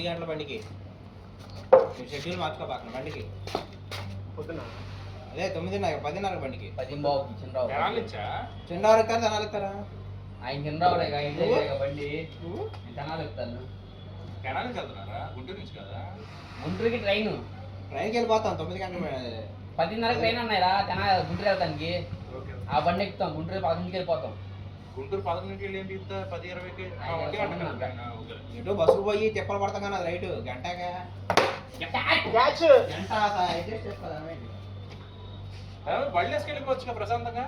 గంటల బండికి షెడ్యూల్ మార్చుకో పక్కన బండికి పొద్దున అదే 9:30 10:30 బండికి 10 చిన్నవారు ఎక్కుతారా జనాలు ఎక్కుతారా ఆయన చిన్నరావుడే బండి జనాలు ఎక్కుతాను గుంటూరుకి ట్రైన్కి వెళ్ళిపోతాం 9 గంటల 10:30 ట్రైన్ అన్నాయిరా జనాలు గుంటూరు వెళ్తానికి ఆ బండి ఎక్కుతాం గుంటూరు 11కి వెళ్ళిపోతాం గుంటూరు 11కి వెళ్ళి 10:20కి ఇటు బస్సుకు పోయి తిప్పలు పడతాం కానీ అది రైట్ గంటగా గంట అడ్జస్ట్ చేసుకోవాలి బళ్ళు వేసుకెళ్ళిపోవచ్చు ప్రశాంతంగా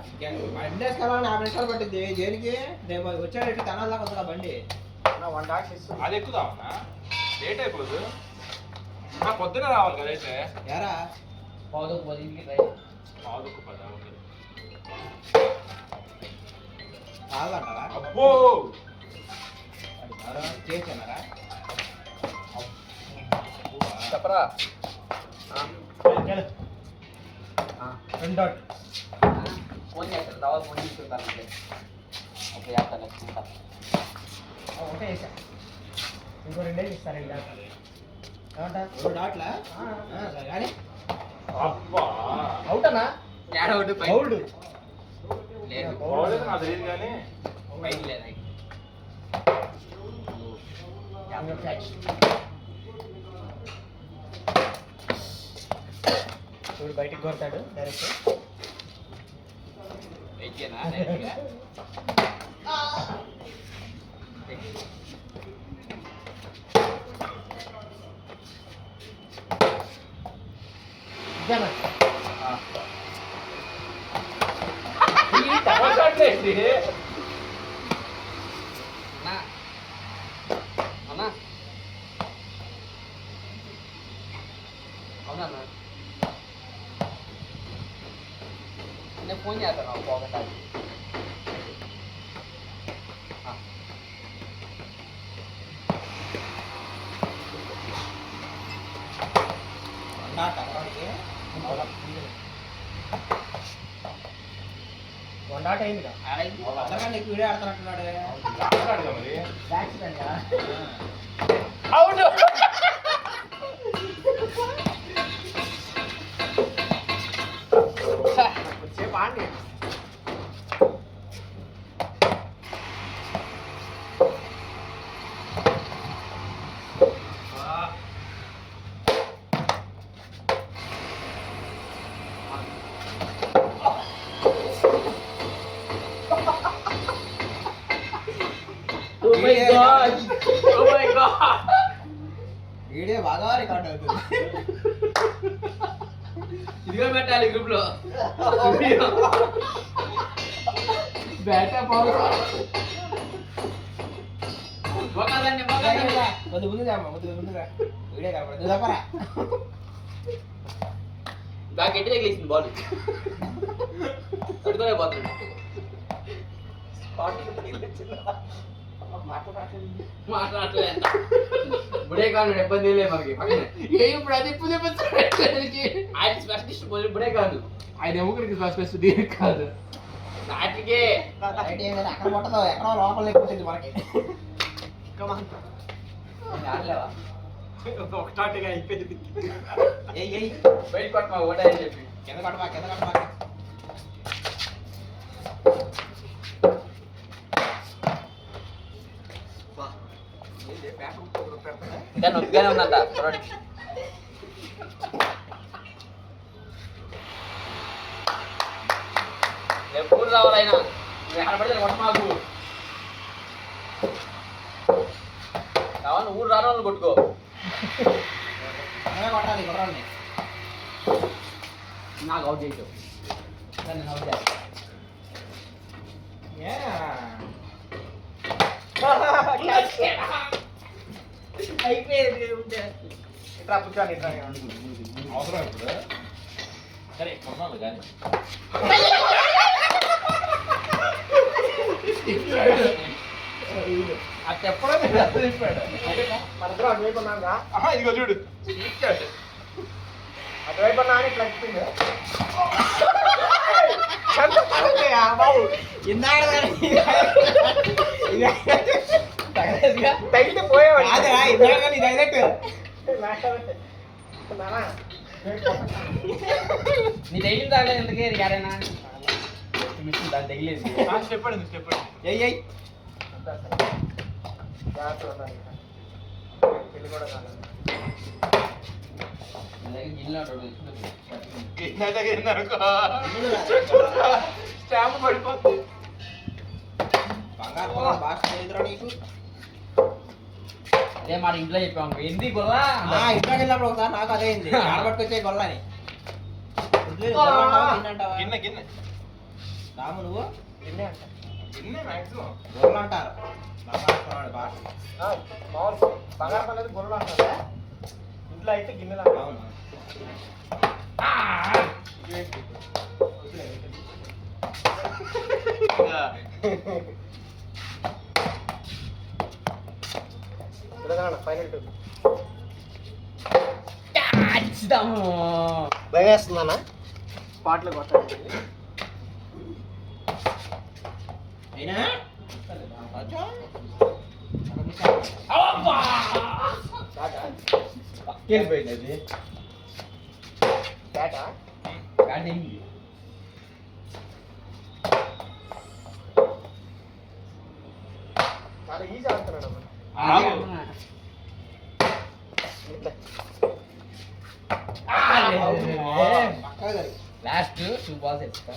బండి వేసుకోవాలని 50 నిమిషాలు పట్టింది దేనికి రేపు వచ్చాడు ఇటు తనాల కొద్దిగా బండి అది ఎక్కుదామన్నా లేట్ అయిపోదు పొద్దున రావాలి కదా అయితే ఎరా 10:10కి ట్రైన్ 10:10 కాదంటారా అబ్బో చేసారా చెప్పరా ఫోన్ చేస్తాను తర్వాత ఫోన్ తీసుకుంటాను ఓకే చేస్తాను ఒకటే వేసా ఇంకో 2 ఇస్తాను ఏమంటా 2 డాట్లా సరే కానీ అబ్బా అవుటనా అవుట్ అవుట్ లేదు పోలేదు నాకు తెలియదు కానీ బయట లేదు చూడు బయటికి కొడతాడు డైరెక్ట్ వెయిట్నా అన్నా అవునా నేను ఫోన్ చేస్తాను ఒకసారి వండాట అయిందిగా అందరికంటే ఎక్కువ వీడియో ఆడుతున్నట్టున్నాడు మరి యాక్సిడెంట్ అవును సేపు ఆడి Oh my god! Oh my god! Video బాగా రికార్డ్ అవుతుంది ఇదిగో పెట్టాలి గ్రూప్ లో బేటా పవర్ మొక్కదండి కొద్ది ముందుగా ముందుగా వీడియో కనపడదు తప్పరా బాగా గట్టి తగిలేసింది బాల్ తట్టుకోలేకపోతుంది మాట్లాడలేదు బుడే కాదు ఇబ్బంది లేదు మనకి ఇప్పుడు అది ఇప్పుడు ఆయన స్పెషలిస్ట్ బుడే కాదు ఆయన ఎముకరికి స్పెషల్ దీనికి కాదు నాటికే అక్కడ కొట్టదు ఎక్కడో లోపల ఎక్కుతుంది మనకి ఆడలేవా ఒకటాటిగా అయిపోయింది బయట కొట్టమా ఓటే అని చెప్పి కింద కట్టమా ఇంకా నొప్పిగానే ఉందంట ఎప్పుడు రావాలైనా ఆడపడితే కొట్ట మాకు కావాలి ఊరు రాను కొట్టుకో కొట్టాలి కుర్రాన్ని నాకు అవుట్ చేయటం నేను అవుట్ చేస్తాను అయిపోయింది ఇట్లా కూర్చోండి ఇట్లా అవసరం ఇప్పుడు సరే కొన్నాను కానీ అది చెప్పడం చెప్పాడు మరిద్దరం అటువైపు ఉన్నాగా ఇదిగో చూడు అటువైపు ఉన్నా అని ఇట్లా చెప్పింది బాబు ఇందాక కొద్దిగా తగిలితే పోయేవాడు. కాదురా, ఇందాక నీ డైరెక్ట్. నీ తగిలింది తాగలేదు ఎందుకే యారైనా మిషన్ దాన్ని తగిలేదు స్టెప్ పడింది స్టెప్ పడింది. ఎయ్ ఎయ్. జాగ్రత్తగా ఉండాలి. పెళ్లి కూడా కాలేదు. స్టాంప్ పడిపోతుంది. బంగారు పొలం భాష తెలియదురా నీకు? అదే మాట ఇంట్లో చెప్పాము ఏంది గొల్లా ఇంట్లోకి వెళ్ళినప్పుడు ఒకసారి నాకు అదే అయింది. ఆడబట్టుకొచ్చే గొల్లని. వదిలేదు, గొల్ల అంటావా, గిన్నె అంటావా? గిన్నె గిన్నె రాము నువ్వు గిన్నె అంట. గిన్నె మాక్సిమం. గొల్ల అంటారు బంగారు పొలం భాష. మామూలు బంగారం అనేది గొర్రెలు అంటారా? ఇంట్లో అయితే గిన్నెలు అంటారు. అవును. Telangana final two. భయం వేస్తుందన్నా పాటలు కొట్టాలి. అయినా అచ్చా. పక్కెళ్ళిపోయింది అది బ్యాటా? బ్యాటింగ్ చాలా ఈజీ ఆడుతున్నాడు అన్న. ఇట్లా. పక్కా గారి. లాస్ట్ 2 balls ఎత్తుతా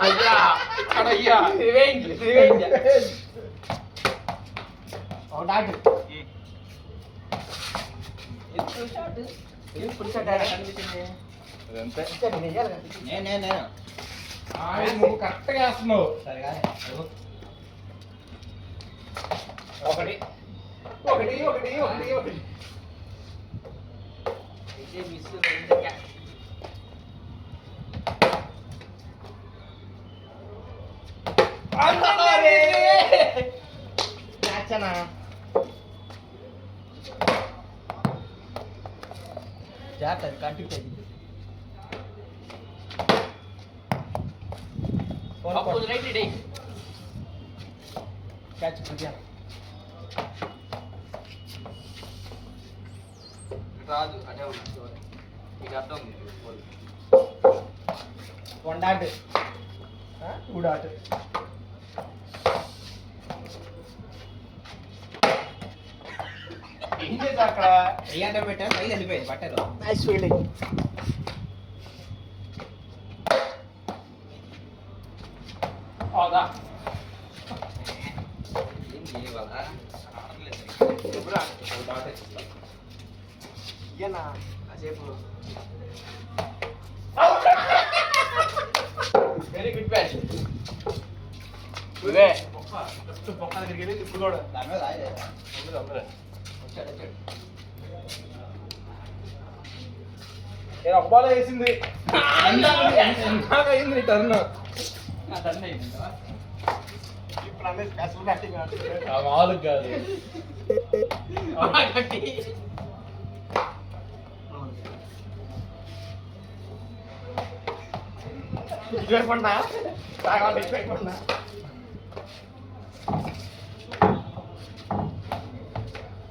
అయ్యా ఇక్కడ అయ్యా. రివెంజ్ అవుట్ ఆట్ ఎప్పుడు షాట్ ఇప్పుడు షాట్ కనిపించింది. అదంతే. ఇచ్చాడు, నేను ఇయ్యాలి కదా. నేను నువ్వు కరెక్ట్గా వేస్తున్నావు. సరిగా ఒకటి ఒకటి ఒకటి ఒకటి ఒకటి. మిస్ క్యాచనా? జాగ్రత్త కంటికి తగ్గింది రైట్ డే క్యాచ్ పుట్టియా. రాదు అదే ఉంది. మీకు అర్థం ఉంది. 1 డాట్ 2 డాట్. ఏం చేసా అక్కడ? అంటే పెట్టాను, ఐదు వెళ్ళిపోయింది పట్టారు. Nice fielding. అవునా? ఇయ్యనా కాసేపు. వెరీ గుడ్ బ్యాచ్ ఇదే జస్ట్ బొక్క దగ్గరికి వెళ్ళి తిప్పుకోవడం. దాని మీద రాయలేదు. అందరూ అందరూ వచ్చాడు వచ్చాడు. నేను ఒక బాల్ వేసింది. అయింది టర్న్. ఇప్పుడు అన్నీ స్పెషల్ బ్యాటింగ్ ఆడుతున్నాడు. మామూలు కాదు. ఇటువైపు ఉన్నా తాగాలి, ఇటువైపు ఉన్నా.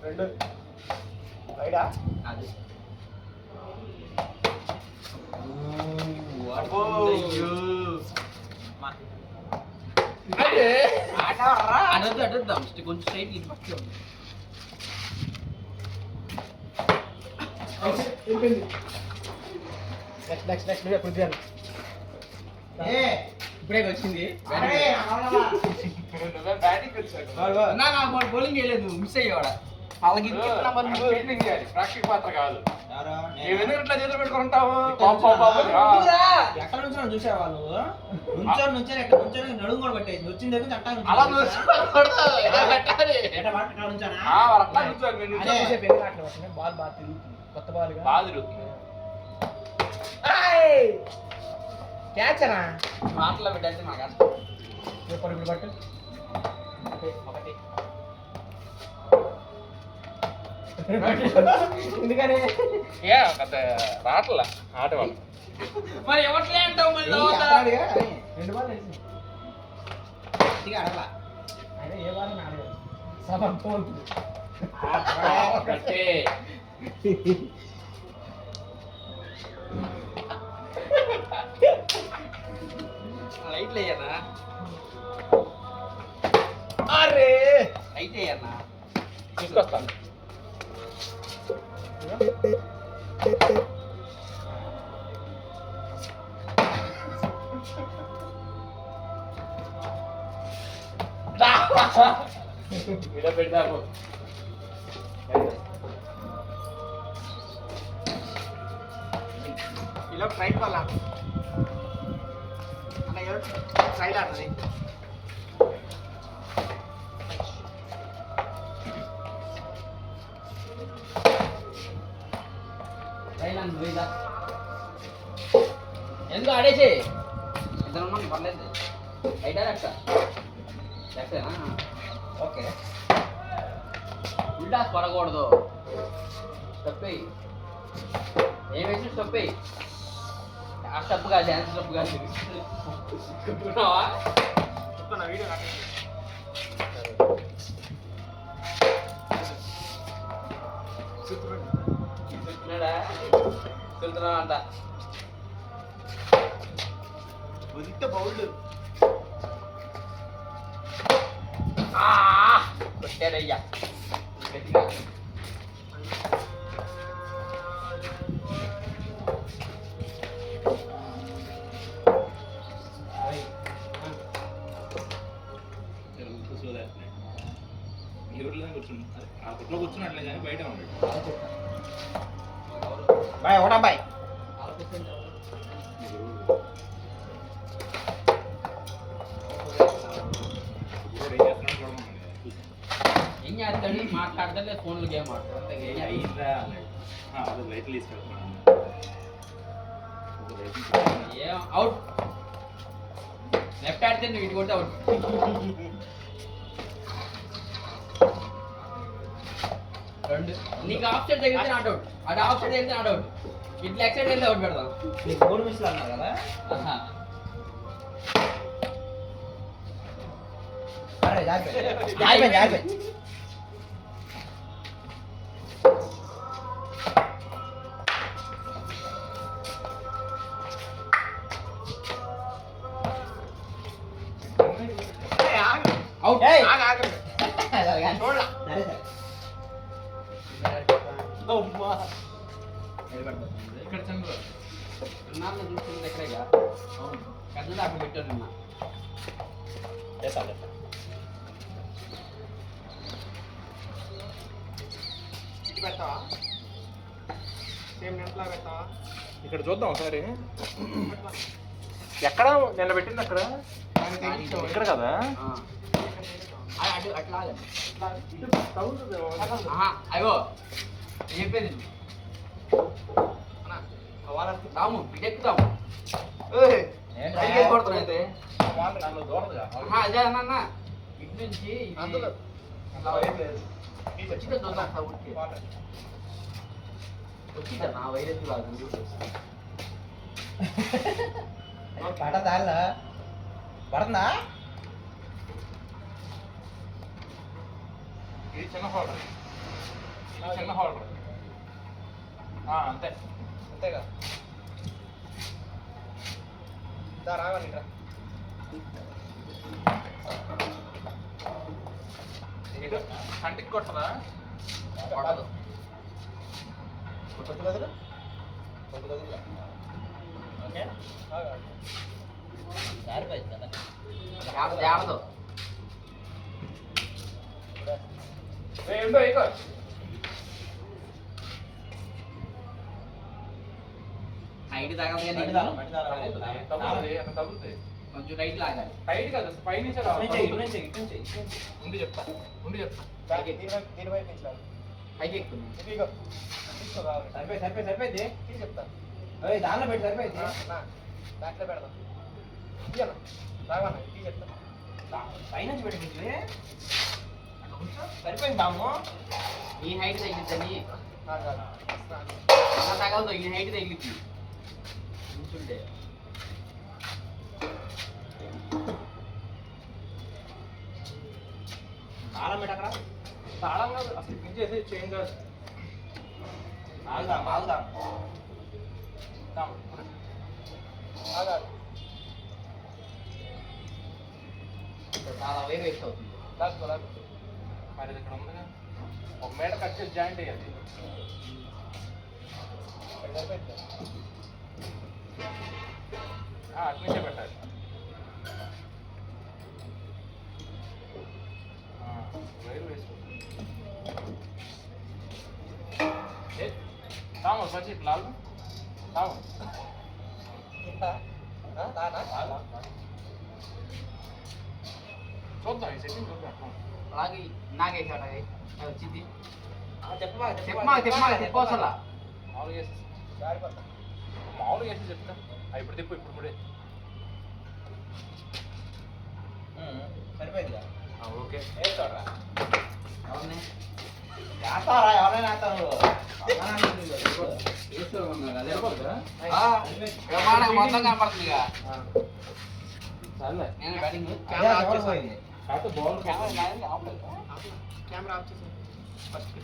రెండు రైడా? అది అబ్బో. అడద్దు అడద్దాం కొంచెం స్ట్రైట్ ఇది పక్కన అయిపోయింది. నెక్స్ట్ నెక్స్ట్ నెక్స్ట్ నువ్వే పృథ్వీ. ఏ ఇప్పుడే వచ్చింది అరే, అవునమ్మా. నువ్వే బ్యాటింగ్ వచ్చాడు. Ball ball. నా బౌలింగ్ వేయలేదు మిస్ అయ్యేవాడ అలాగే ఫీల్డింగ్ చేయాలి. ప్రాక్టీస్ పాత్ర కాదు. ఎవరు? నువ్వు ఎందుకు ఇట్లా చేతులు పెట్టుకుంటావు? ఎక్కడ నుంచో చూసావా నువ్వు? నుంచొని ఎక్కడ నుంచొని నడుము కూడా పట్టేసి వచ్చిన దగ్గర చట్టా అలా చూసుకోకూడదు. ఇలా పెట్టాలి. నుంచానా? అట్లా కూర్చోాలి. మీరు అదే. నుంచోండి. సేపు ఎందుకు ఆటలు పడుతున్నాయి? బాల్ బాగా తిరుగుతుంది. కొత్త బాల్ బాగా తిరుగుతుంది. క్యాచరా? మాటలో పెట్టాల్సి మాకు అర్థం ఇప్పుడు పట్టు. ఒకటి ఎందుకని ఏ పెద్ద రావట్లా ఆట వాళ్ళు మరి ఎవట్లే అంటావు మళ్ళీ అట్లాడిగా అని. 2 బాల్ వేసి గట్టిగా అడగలా. ఆయన ఏ బాల్ ఆడలేదు సమర్థవంతుడు కట్టే లైట్లు వేయనా అరే లైట్ వేయన్నా తీసుకొస్తాను ఇలా పెట్టాము ఇలా ట్రైన్ వల్ల అన్న ఎవరు ట్రైన్ ఆడుతుంది ఎందుకు ఆడేసి ఇద్దరు ఉన్నాం పర్లేదు అయినా లెక్క లెక్కనా ఓకే ఉల్టా పడకూడదు తప్పేయి ఏమేసి తప్పేయి ఆ స్టెప్ కాదు డ్యాన్స్ స్టెప్ కాదు చెప్తున్నావా చెప్తున్నా వీడియో చెప్తున్నాడా చెప్తున్నావా అంట వదిలితే బౌల్డ్ కొట్టాడయ్యా గట్టిగా ఆ కుట్లో కూర్చున్నట్లే కానీ బయట ఉన్నాడు బాయ్ ఒకటా బాయ్ ఏం చేస్తాడు మాట్లాడతాడు ఫోన్లో గేమ్ ఆడతాడు అంతే ఏం చేస్తాడు? అయిందా అన్నాడు అదే లైట్లు తీసుకెళ్తున్నాను ఏం అవుట్ లెఫ్ట్ ఆడితే నువ్వు ఇటు కొడితే అవుట్ రెండు నీకు ఆఫ్ సైడ్ తగిలితే నాట్ అవుట్ అటు ఆఫ్ సైడ్ తగిలితే నాట్ అవుట్ ఇట్లా లెగ్ సైడ్ వెళ్తే అవుట్ పెడదాం నీకు 3 మిస్లు అన్నారు కదా ఆహా. అరే జాగ్రత్త అవుట్ ఏయ్ చూడలా సరే సరే ఇక్కడ చంద్ర నాన్న చూస్తుంది ఎక్కడగా అవును పెద్దది అక్కడ పెట్టాను నిన్న పెడతావా సేమ్ నెట్లా పెడతావా ఇక్కడ చూద్దాం ఒకసారి ఎక్కడ నిన్న పెట్టింది అక్కడ ఇక్కడ కదా అటు అట్లా అయ్యో నేను చెప్పేది రాము ఇటెక్కుతాము కొడుతున్నా అయితే అదే అన్న ఇటు నుంచి ఇది వచ్చిందా చూద్దాం ఒకసారి ఊరికి. వచ్చిందా నా వైరస్ కాదు పడదా పడుతుందా ఇది చిన్న హోల్డర్ ఇది చిన్న హోల్డర్ అంతే అంతేగా రావాలి ఇటు కంటికి కొట్టదా పడదు కొట్టు గదులు ఓకే జాడదు ఏంటో ఇగో హైట్ తగలదు కానీ తగ్గుతుంది కొంచెం రైట్ లాగాలి టైట్ కదా పైనుంచి ఉండి చెప్తా దీనివైపు నుంచి పైకి ఎక్కుతుంది ఇదిగో సరిపోయింది తీసి చెప్తా దానిలో పెట్టి సరిపోయింది దాంట్లో పెడదాం తీయన్నా రావన్నా తీసి చెప్తా పైనుంచి పెట్టి సరిపోయింది దాము ఈ హైట్ తగ్గిద్దని నాకు కాదు. అలా తగలదు ఈ హైట్ తగిలిద్ది కూర్చుంటే తాళం పెట్టకరా. తాళం కాదు అసలు పిన్ చేసి చేంజ్ కాదు. ఆగుదాం ఆగుదాం. ఆగాలి. చాలా వేరు వేస్ట్ అవుతుంది లాక్కో లాక్కో. మరి ఇది ఇక్కడ ఉందిగా. ఒక మీటర్ కట్ చేసి జాయింట్ అయ్యాలి. అటు నుంచే పెట్టాలి. వైర్ వేసుకో. తాము పచ్చి లాల్ తాము చూద్దాం ఈ సెట్టింగ్ చూద్దాం. అలాగే నాకేసాడు అది వచ్చింది చెప్పమా చెప్పవసలా మామూలుగా వేసేసి మామూలుగా వేసి చెప్తా ఇప్పుడు తిప్పు ఇప్పుడు ఇప్పుడే. సరిపోయింది. ఓకే వేస్తారా అవునే వేస్తారా ఎవరైనా వేస్తారు. మొత్తం కనపడుతుంది ఇక సర్లే నేను బ్యాటింగ్ కెమెరా ఆఫ్ చేసి పోయింది. కాకపోతే బాల్ కెమెరా ఆఫ్ చేసి ఫస్ట్